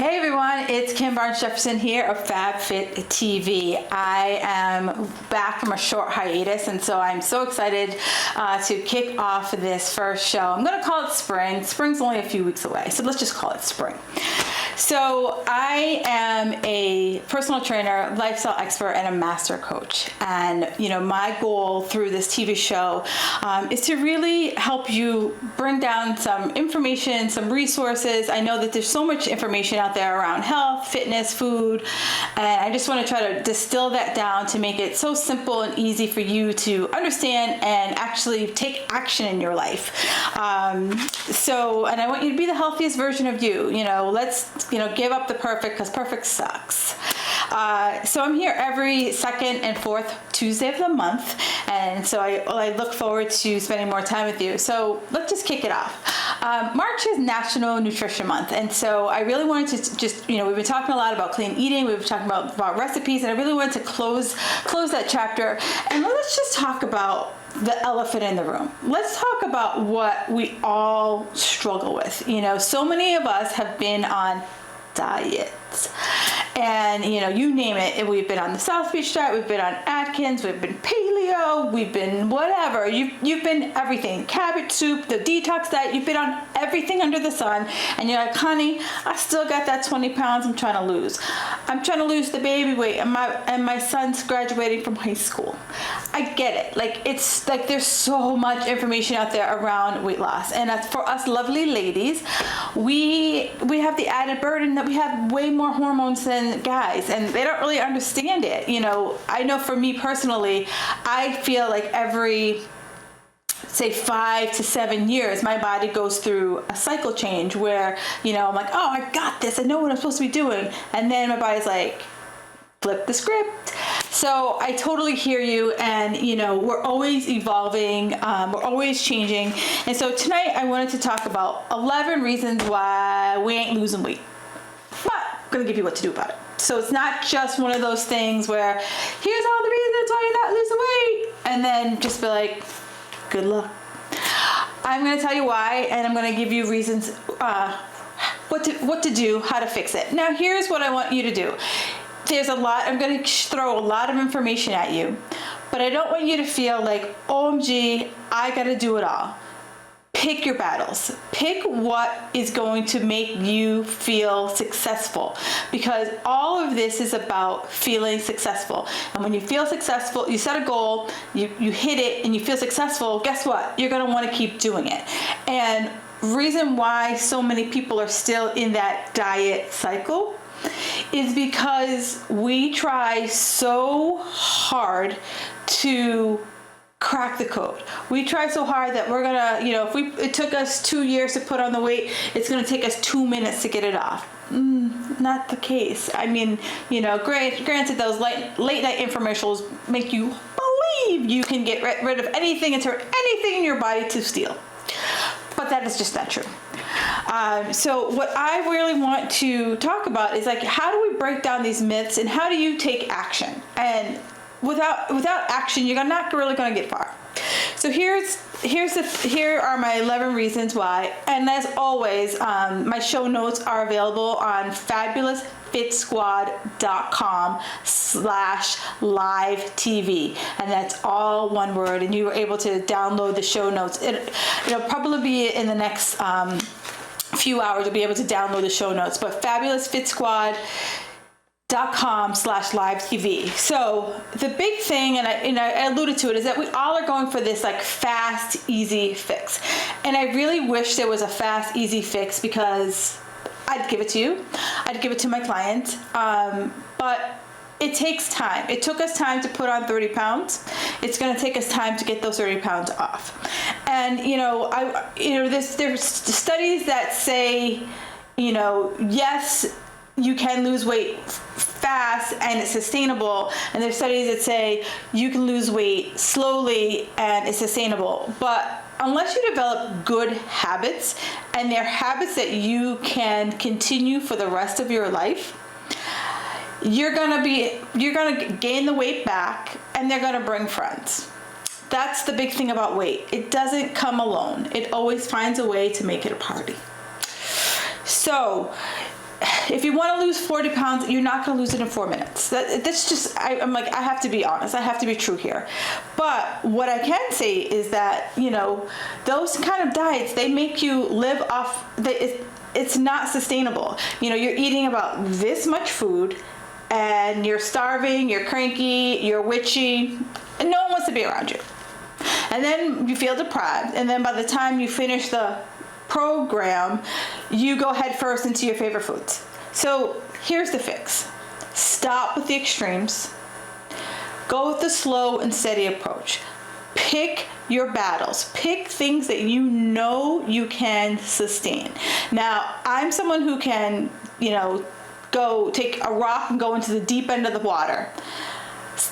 Hey everyone, it's Kim Barnes Jefferson here of FabFit TV. I am back from a short hiatus, and so I'm so excited to kick off this first show. I'm going to call it spring. Spring's only a few weeks away, so let's just call it spring. So I am a personal trainer, lifestyle expert, and a master coach. And my goal through this TV show is to really help you bring down some information, some resources. I know that there's so much information out there around health, fitness, food, and I just want to try to distill that down to make it so simple and easy for you to understand and actually take action in your life. And I want you to be the healthiest version of you. Let's give up the perfect, because perfect sucks. So I'm here every second and fourth Tuesday of the month, and so I look forward to spending more time with you. So let's just kick it off. March is National Nutrition Month, and so I really wanted to just, we've been talking a lot about clean eating, we've been talking about recipes, and I really wanted to close that chapter, and let's just talk about the elephant in the room. Let's talk about what we all struggle with. So many of us have been on diets, and you name it. We've been on the South Beach diet, we've been on Atkins, we've been paleo, we've been whatever. You've been everything. Cabbage soup, the detox diet. You've been on everything under the sun, and you're like, honey, I still got that 20 pounds I'm trying to lose. I'm trying to lose the baby weight, and my son's graduating from high school. I get it. It's like there's so much information out there around weight loss, and for us lovely ladies, we have the added burden that we have way more hormones than guys, and they don't really understand it. I know for me personally, I feel like every, say, 5 to 7 years, my body goes through a cycle change where, I'm like, oh, I got this. I know what I'm supposed to be doing. And then my body's like, flip the script. So I totally hear you. And, we're always evolving. We're always changing. And so tonight I wanted to talk about 11 reasons why we ain't losing weight. But I'm going to give you what to do about it. So it's not just one of those things where here's all the reasons why you're not losing weight, and then just be like, good luck. I'm going to tell you why, and I'm going to give you reasons, what to do, how to fix it. Now, here's what I want you to do. There's a lot, I'm going to throw a lot of information at you, but I don't want you to feel like, OMG, I got to do it all. Pick your battles. Pick what is going to make you feel successful, because all of this is about feeling successful. And when you feel successful, you set a goal, you hit it, and you feel successful, guess what? You're going to want to keep doing it. And reason why so many people are still in that diet cycle is because we try so hard to crack the code. We try so hard that we're gonna, if it took us 2 years to put on the weight, it's gonna take us 2 minutes to get it off. Not the case. I mean, granted, those late night infomercials make you believe you can get rid of anything and turn anything in your body to steel. But that is just not true. So what I really want to talk about is how do we break down these myths, and how do you take action? And without action, you're not really going to get far. So here are my 11 reasons why. And as always, my show notes are available on fabulousfitsquad.com/live-TV, and that's all one word. And you were able to download the show notes. It'll probably be in the next few hours. You'll be able to download the show notes. But fabulousfitsquad.com/live-TV. So the big thing, and I alluded to it, is that we all are going for this fast, easy fix. And I really wish there was a fast, easy fix, because I'd give it to you. I'd give it to my clients. But it takes time. It took us time to put on 30 pounds. It's going to take us time to get those 30 pounds off. And, there's studies that say, yes, you can lose weight fast and it's sustainable, and there's studies that say you can lose weight slowly and it's sustainable. But unless you develop good habits, and they're habits that you can continue for the rest of your life, you're gonna gain the weight back, and they're gonna bring friends. That's the big thing about weight. It doesn't come alone. It always finds a way to make it a party. So if you want to lose 40 pounds, you're not going to lose it in 4 minutes. That's just, I'm like, I have to be honest. I have to be true here. But what I can say is that, those kind of diets, they make you live off, it's not sustainable. You're eating about this much food and you're starving, you're cranky, you're witchy, and no one wants to be around you. And then you feel deprived. And then by the time you finish the program, you go head first into your favorite foods. So here's the fix. Stop with the extremes. Go with the slow and steady approach. Pick your battles. Pick things that you can sustain. Now, I'm someone who can, go take a rock and go into the deep end of the water.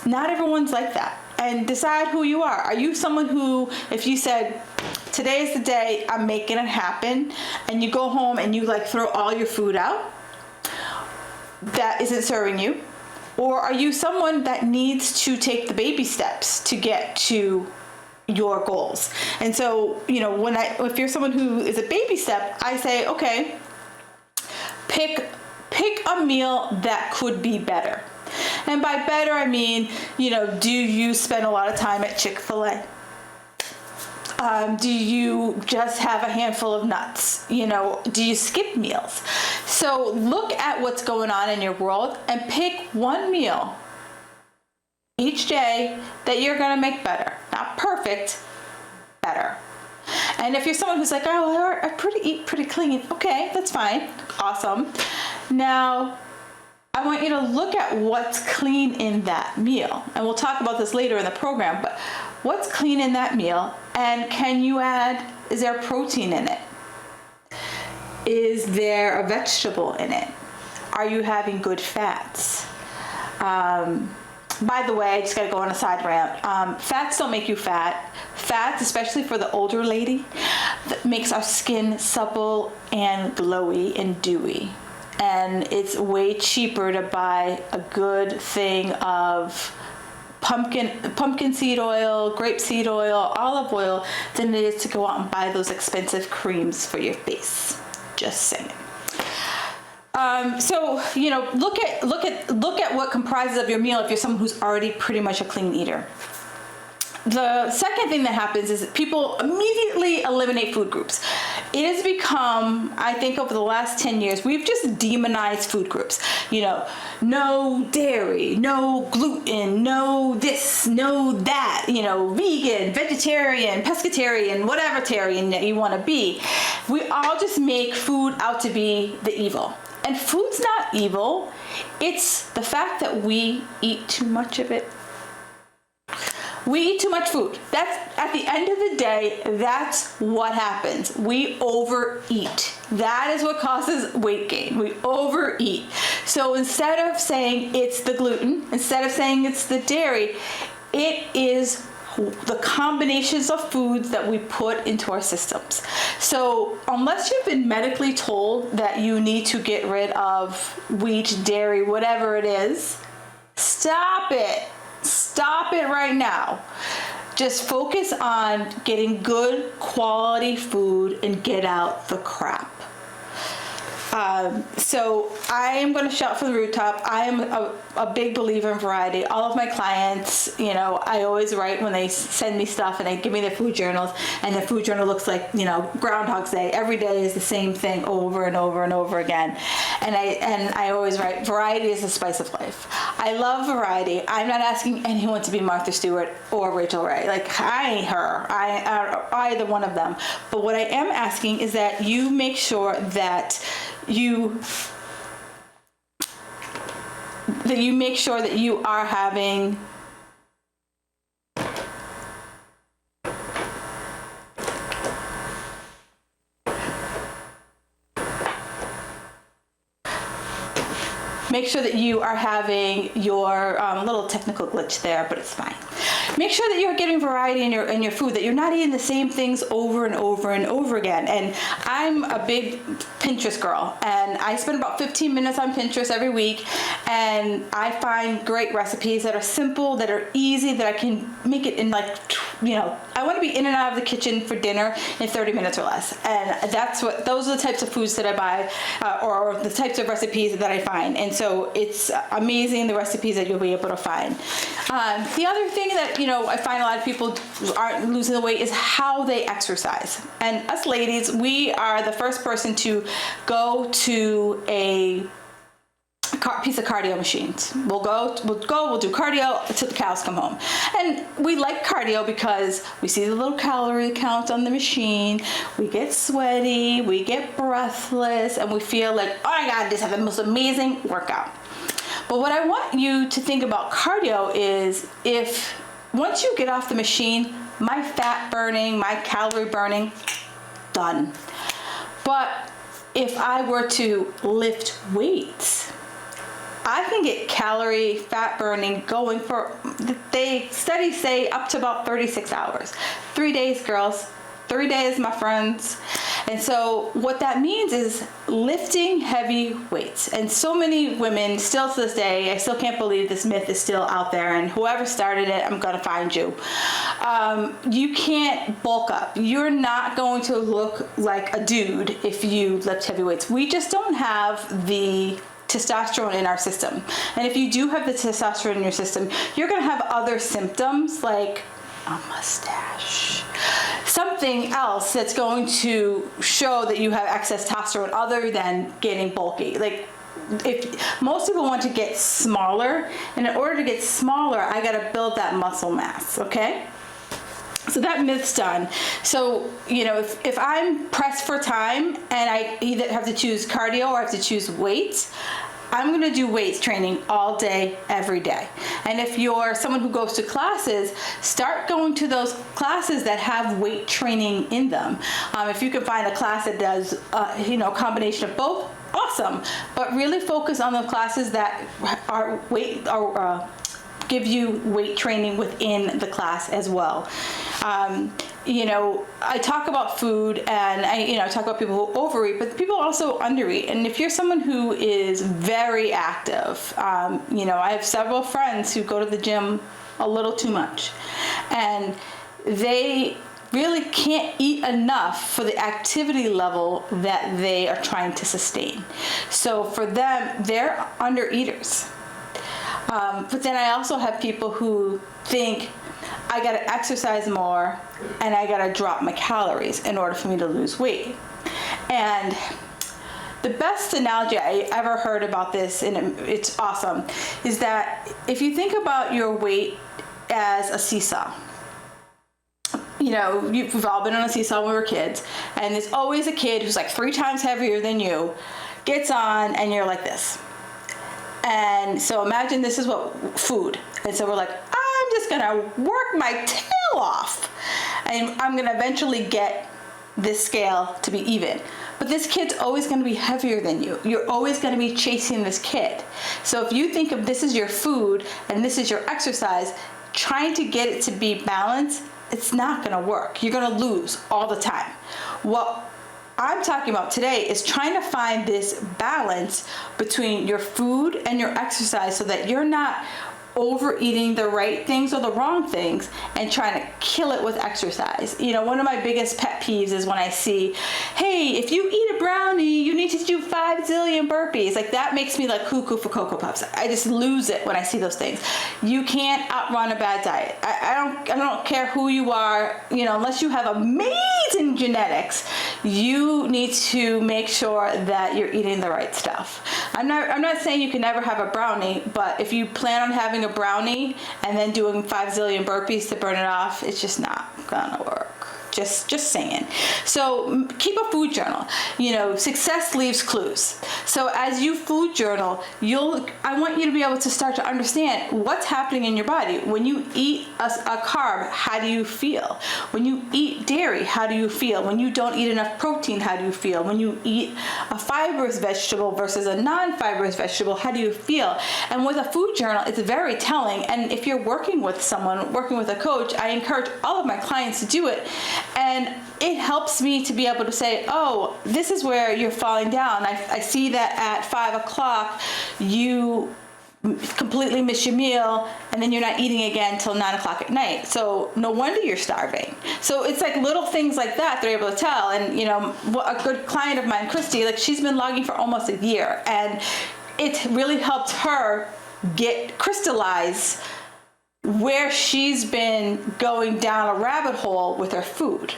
Not everyone's like that. And decide who you are. Are you someone who, if you said, today is the day, I'm making it happen, and you go home and you throw all your food out, that isn't serving you? Or are you someone that needs to take the baby steps to get to your goals? And so, if you're someone who is a baby step, I say, okay, pick a meal that could be better. And by better, I mean, do you spend a lot of time at Chick-fil-A? Do you just have a handful of nuts? Do you skip meals? So look at what's going on in your world and pick one meal each day that you're going to make better. Not perfect, better. And if you're someone who's like, oh, I eat pretty clean. Okay, that's fine. Awesome. Now, I want you to look at what's clean in that meal. And we'll talk about this later in the program, but what's clean in that meal? And is there protein in it? Is there a vegetable in it? Are you having good fats? By the way, I just gotta go on a side rant. Fats don't make you fat. Fats, especially for the older lady, that makes our skin supple and glowy and dewy. And it's way cheaper to buy a good thing of pumpkin seed oil, grapeseed oil, olive oil than it is to go out and buy those expensive creams for your face. Just saying. So look at what comprises of your meal if you're someone who's already pretty much a clean eater. The second thing that happens is that people immediately eliminate food groups. It has become, I think over the last 10 years, we've just demonized food groups. No dairy, no gluten, no this, no that, vegan, vegetarian, pescatarian, whatever tarian that you want to be. We all just make food out to be the evil. And food's not evil. It's the fact that we eat too much of it. We eat too much food. That's, at the end of the day, that's what happens. We overeat. That is what causes weight gain. We overeat. So instead of saying it's the gluten, instead of saying it's the dairy, it is the combinations of foods that we put into our systems. So unless you've been medically told that you need to get rid of wheat, dairy, whatever it is, stop it. Stop it right now. Just focus on getting good quality food and get out the crap. So I am going to shout from the rooftop. I am a big believer in variety. All of my clients, I always write when they send me stuff and they give me their food journals, and the food journal looks like, Groundhog's Day. Every day is the same thing over and over and over again. And I always write, variety is the spice of life. I love variety. I'm not asking anyone to be Martha Stewart or Rachel Ray. I ain't her. Either one of them. But what I am asking is that you make sure that you make sure that you are having your little technical glitch there, but it's fine. make sure that you're getting variety in your food, that you're not eating the same things over and over and over again. And I'm a big Pinterest girl, and I spend about 15 minutes on Pinterest every week, and I find great recipes that are simple, that are easy, that I can make it in like, I want to be in and out of the kitchen for dinner in 30 minutes or less. And those are the types of foods that I buy, or the types of recipes that I find. And so it's amazing the recipes that you'll be able to find. The other thing that, I find a lot of people aren't losing the weight is how they exercise. And us ladies, we are the first person to go to a piece of cardio machines. We'll do cardio until the cows come home. And we like cardio because we see the little calorie count on the machine, we get sweaty, we get breathless, and we feel like, oh my God, just have the most amazing workout. But what I want you to think about cardio is, if once you get off the machine, my fat burning, my calorie burning, done. But if I were to lift weights, I can get calorie fat burning going for, studies say, up to about 36 hours. 3 days, girls. 3 days, my friends. And so what that means is lifting heavy weights. And so many women, still to this day, I still can't believe this myth is still out there. And whoever started it, I'm going to find you. You can't bulk up. You're not going to look like a dude if you lift heavy weights. We just don't have the testosterone in our system. And if you do have the testosterone in your system, you're going to have other symptoms like a mustache, something else that's going to show that you have excess testosterone other than getting bulky. Like, if most people want to get smaller, and in order to get smaller, I got to build that muscle mass, okay? So that myth's done. So, if I'm pressed for time and I either have to choose cardio or I have to choose weights, I'm going to do weights training all day, every day. And if you're someone who goes to classes, start going to those classes that have weight training in them. If you can find a class that does, a combination of both, awesome. But really focus on the classes that are give you weight training within the class as well. I talk about food, and I talk about people who overeat, but people also undereat. And if you're someone who is very active, I have several friends who go to the gym a little too much, and they really can't eat enough for the activity level that they are trying to sustain. So for them, they're undereaters. But then I also have people who think, I got to exercise more and I got to drop my calories in order for me to lose weight. And the best analogy I ever heard about this, and it's awesome, is that if you think about your weight as a seesaw, we've all been on a seesaw when we were kids, and there's always a kid who's like 3 times heavier than you, gets on, and you're like this. And so imagine this is what food. And so we're like, I'm just gonna work my tail off, and I'm gonna eventually get this scale to be even. But this kid's always gonna be heavier than you. You're always gonna be chasing this kid. So if you think of this as your food and this is your exercise, trying to get it to be balanced, it's not gonna work. You're gonna lose all the time. What I'm talking about today is trying to find this balance between your food and your exercise so that you're not overeating the right things or the wrong things and trying to kill it with exercise. One of my biggest pet peeves is when I see, hey, if you eat a brownie, you need to do 5 zillion burpees. Like, that makes me like cuckoo for Cocoa Puffs. I just lose it when I see those things. You can't outrun a bad diet. I don't care who you are, unless you have amazing genetics, you need to make sure that you're eating the right stuff. I'm not saying you can never have a brownie, but if you plan on having a brownie and then doing 5 zillion burpees to burn it off, it's just not gonna work. Just saying. So keep a food journal. Success leaves clues. So as you food journal, I want you to be able to start to understand what's happening in your body. When you eat a carb, how do you feel? When you eat dairy, how do you feel? When you don't eat enough protein, how do you feel? When you eat a fibrous vegetable versus a non-fibrous vegetable, how do you feel? And with a food journal, it's very telling. And if you're working with someone, working with a coach, I encourage all of my clients to do it. And it helps me to be able to say, oh, this is where you're falling down. I see that at 5 o'clock, you completely miss your meal, and then you're not eating again till 9 o'clock at night. So no wonder you're starving. So it's like little things like that they're able to tell. And a good client of mine, Christy, she's been logging for almost a year, and it really helped her crystallize where she's been going down a rabbit hole with her food.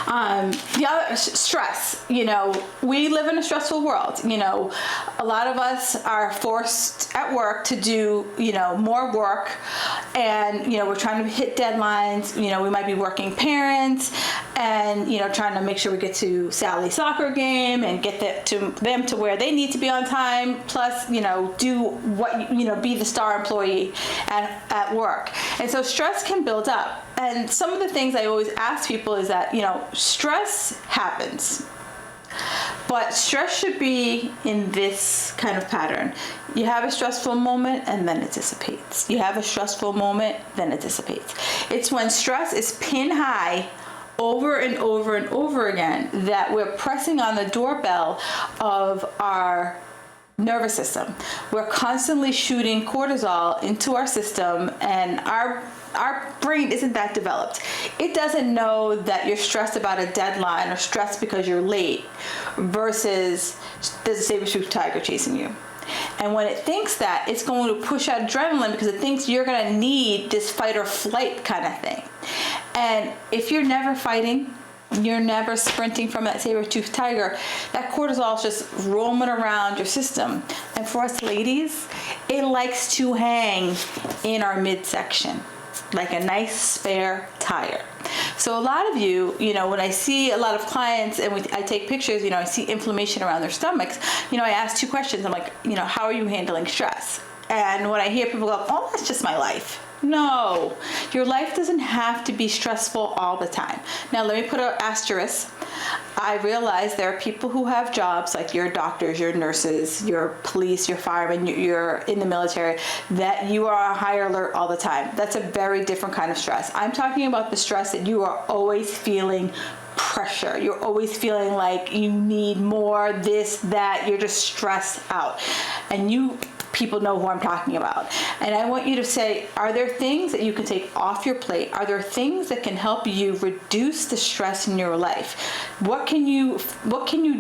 The other stress, we live in a stressful world. A lot of us are forced at work to do, more work, and, we're trying to hit deadlines. We might be working parents and, trying to make sure we get to Sally's soccer game and get them to where they need to be on time. Plus, do what, be the star employee at work. And so stress can build up. And some of the things I always ask people is that, stress happens, but stress should be in this kind of pattern. You have a stressful moment and then it dissipates. You have a stressful moment, then it dissipates. It's when stress is pin high over and over and over again that we're pressing on the doorbell of our nervous system. We're constantly shooting cortisol into our system, and our brain isn't that developed. It doesn't know that you're stressed about a deadline or stressed because you're late versus there's a saber-toothed tiger chasing you. And when it thinks that, it's going to push out adrenaline because it thinks you're going to need this fight or flight kind of thing. And if you're never fighting, you're never sprinting from that saber-toothed tiger, that cortisol is just roaming around your system. And for us ladies, it likes to hang in our midsection like a nice spare tire. So a lot of you, when I see a lot of clients and I take pictures, I see inflammation around their stomachs, I ask 2 questions. I'm like, how are you handling stress? And when I hear people go, oh, that's just my life. No, your life doesn't have to be stressful all the time. Now, let me put an asterisk. I realize there are people who have jobs like your doctors, your nurses, your police, your firemen, you're in the military, that you are on high alert all the time. That's a very different kind of stress. I'm talking about the stress that you are always feeling pressure. You're always feeling like you need more, this, that. You're just stressed out. And people know who I'm talking about. And I want you to say, are there things that you can take off your plate? Are there things that can help you reduce the stress in your life? What can you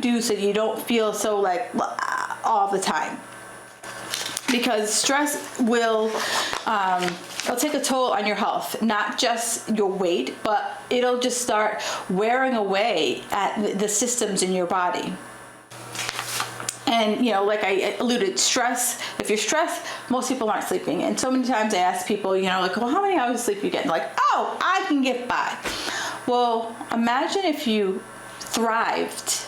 do so you don't feel so like all the time? Because stress will it'll take a toll on your health, not just your weight, but it'll just start wearing away at the systems in your body. And, like I alluded, stress, if you're stressed, most people aren't sleeping. And so many times I ask people, well, how many hours of sleep you get? And they're like, oh, I can get by. Well, imagine if you thrived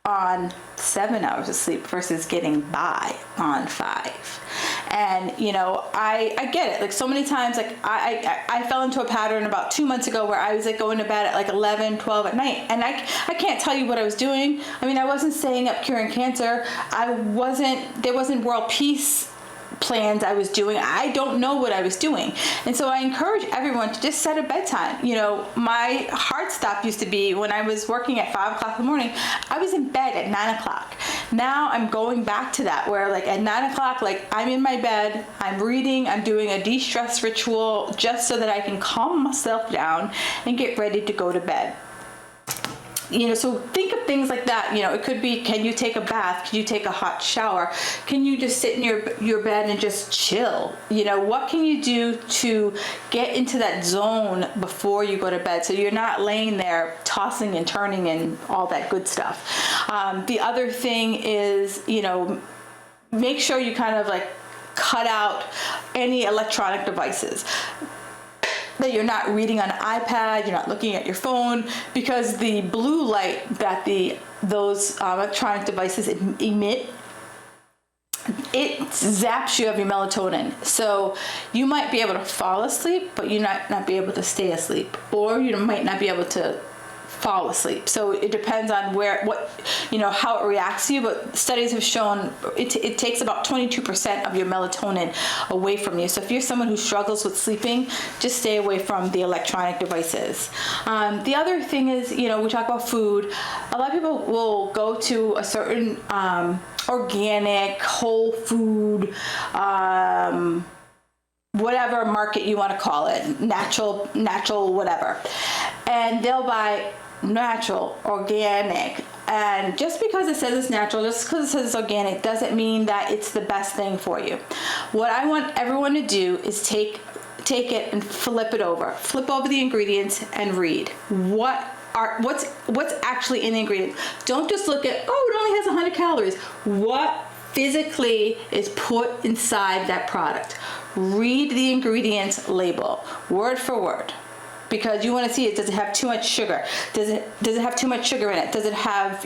on 7 hours of sleep versus getting by on 5. And, I get it. Like so many times, like I fell into a pattern about 2 months ago where I was like going to bed at like 11, 12 at night. And I can't tell you what I was doing. I mean, I wasn't staying up curing cancer. There wasn't world peace plans I was doing. I don't know what I was doing. And so I encourage everyone to just set a bedtime. My hard stop used to be when I was working at 5 o'clock in the morning, I was in bed at 9 o'clock. Now I'm going back to that where like at 9 o'clock, like I'm in my bed, I'm reading, I'm doing a de-stress ritual just so that I can calm myself down and get ready to go to bed. So think of things like that. It could be, can you take a bath? Can you take a hot shower? Can you just sit in your bed and just chill? What can you do to get into that zone before you go to bed so you're not laying there tossing and turning and all that good stuff? The other thing is, make sure you kind of like cut out any electronic devices. that you're not reading on an iPad, you're not looking at your phone, because the blue light that those electronic devices emit, it zaps you of your melatonin. So you might be able to fall asleep, but you might not be able to stay asleep, or you might not be able to fall asleep. So it depends on how it reacts to you, but studies have shown it takes about 22% of your melatonin away from you. So if you're someone who struggles with sleeping, just stay away from the electronic devices. The other thing is, we talk about food. A lot of people will go to a certain organic, whole food, whatever market you want to call it, natural, whatever. And they'll buy natural, organic. And just because it says it's natural, just because it says it's organic, doesn't mean that it's the best thing for you. What I want everyone to do is take it and flip over the ingredients and read what's actually in the ingredient. Don't just look at, it only has 100 calories. What physically is put inside that product? Read the ingredients label word for word, because you want to see, does it have too much sugar? Does it have too much sugar in it? Does it have,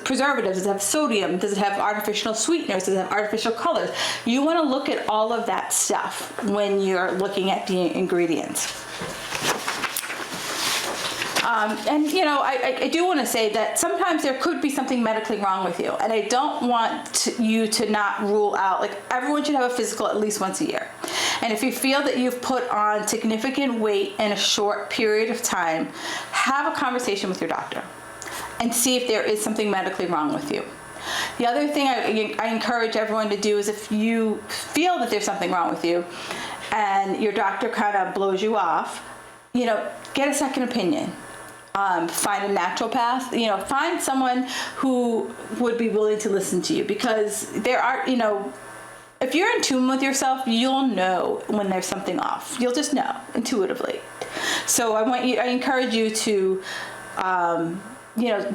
preservatives? Does it have sodium? Does it have artificial sweeteners? Does it have artificial colors? You want to look at all of that stuff when you're looking at the ingredients. I do want to say that sometimes there could be something medically wrong with you, and I don't want you to not rule out, everyone should have a physical at least once a year. And if you feel that you've put on significant weight in a short period of time, have a conversation with your doctor and see if there is something medically wrong with you. The other thing I encourage everyone to do is, if you feel that there's something wrong with you and your doctor kind of blows you off, get a second opinion. Find a naturopath, find someone who would be willing to listen to you, because there are, if you're in tune with yourself, you'll know when there's something off. You'll just know intuitively. So I encourage you to,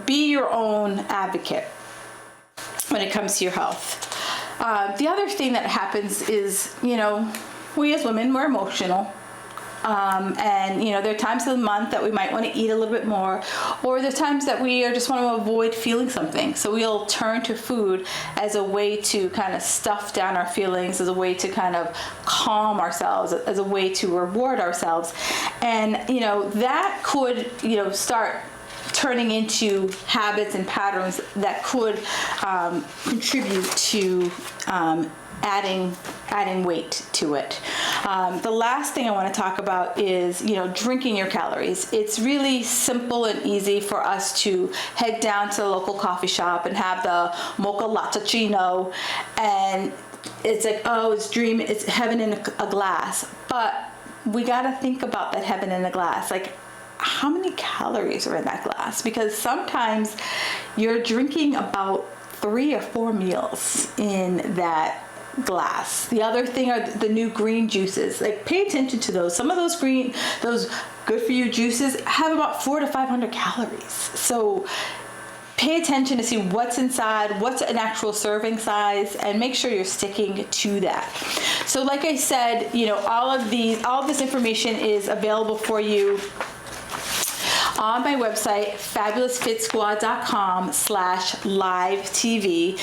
be your own advocate when it comes to your health. The other thing that happens is, we as women, we're emotional. And there are times of the month that we might want to eat a little bit more, or there's times that we just want to avoid feeling something. So we'll turn to food as a way to kind of stuff down our feelings, as a way to kind of calm ourselves, as a way to reward ourselves. And, that could, start turning into habits and patterns that could contribute to adding weight to it. The last thing I want to talk about is, drinking your calories. It's really simple and easy for us to head down to the local coffee shop and have the mocha lattacino, and it's like, it's heaven in a glass. But we got to think about that heaven in a glass. How many calories are in that glass? Because sometimes you're drinking about 3 or 4 meals in that glass. The other thing are the new green juices. Pay attention to those. Some of those good for you juices have about 400 to 500 calories. So pay attention to see what's inside, what's an actual serving size, and make sure you're sticking to that. So like I said, all of this information is available for you on my website, fabulousfitsquad.com/live-TV.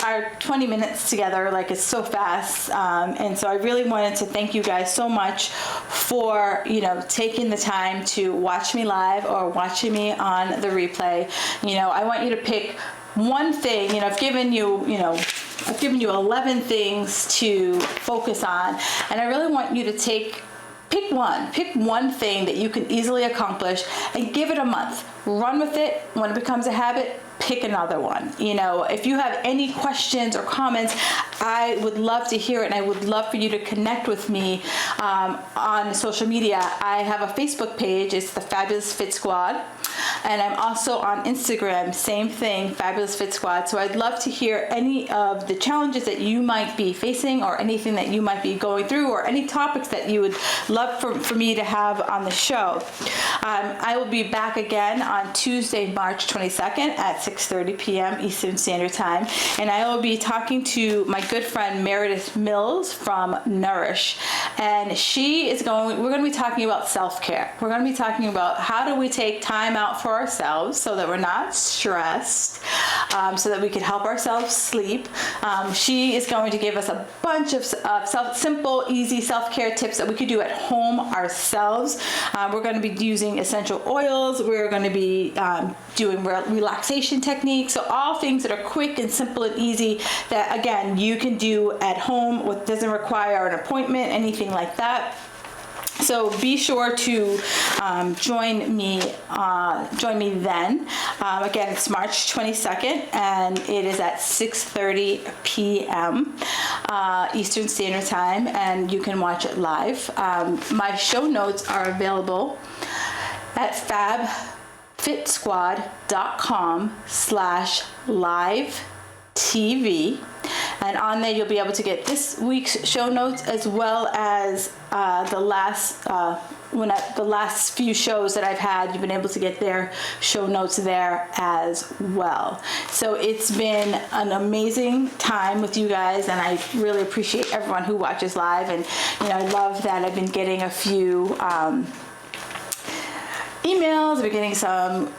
Our 20 minutes together, it's so fast. And so I really wanted to thank you guys so much for, taking the time to watch me live or watching me on the replay. I want you to pick one thing. I've given you 11 things to focus on, and I really want you to pick one thing that you can easily accomplish and give it a month. Run with it. When it becomes a habit, pick another one. If you have any questions or comments, I would love to hear it, and I would love for you to connect with me on social media. I have a Facebook page. It's the Fabulous Fit Squad. And I'm also on Instagram, same thing, Fabulous Fit Squad. So I'd love to hear any of the challenges that you might be facing, or anything that you might be going through, or any topics that you would love for me to have on the show. I will be back again on Tuesday, March 22nd at 6 6:30 p.m. Eastern Standard Time. And I will be talking to my good friend Meredith Mills from Nourish. And we're going to be talking about self-care. We're going to be talking about how do we take time out for ourselves so that we're not stressed, so that we can help ourselves sleep. She is going to give us a bunch of simple, easy self-care tips that we could do at home ourselves. We're going to be using essential oils. We're going to be doing relaxation techniques. So all things that are quick and simple and easy that, again, you can do at home. What doesn't require an appointment, anything like that. So be sure to join me then. Again, it's March 22nd, and it is at 6:30 p.m. Eastern Standard Time, and you can watch it live. My show notes are available at fabfitsquad.com/live-TV. And on there, you'll be able to get this week's show notes as well as the last few shows that I've had. You've been able to get their show notes there as well. So it's been an amazing time with you guys, and I really appreciate everyone who watches live. And I love that I've been getting a few emails. We're getting some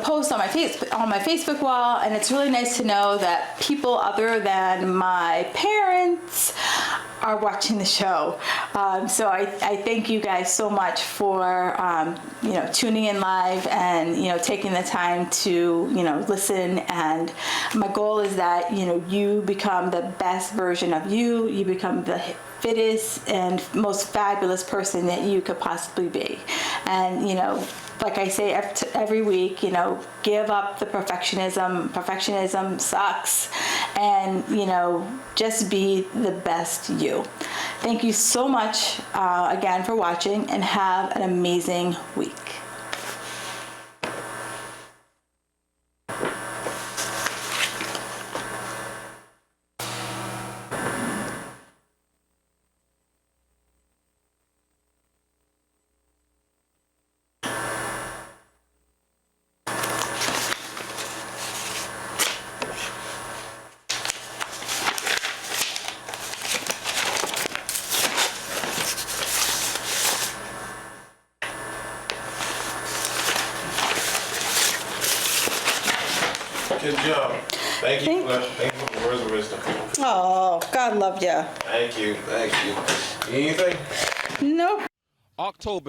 posts on my Facebook wall, and it's really nice to know that people other than my parents are watching the show. So I thank you guys so much for tuning in live and taking the time to listen. And my goal is that you become the best version of you. You become the fittest and most fabulous person that you could possibly be. And like I say every week, give up the perfectionism. Perfectionism sucks. And, just be the best you. Thank you so much again for watching, and have an amazing week. Good job. Thank you for the words of wisdom. Oh, God love you. Thank you. Anything? Nope. October.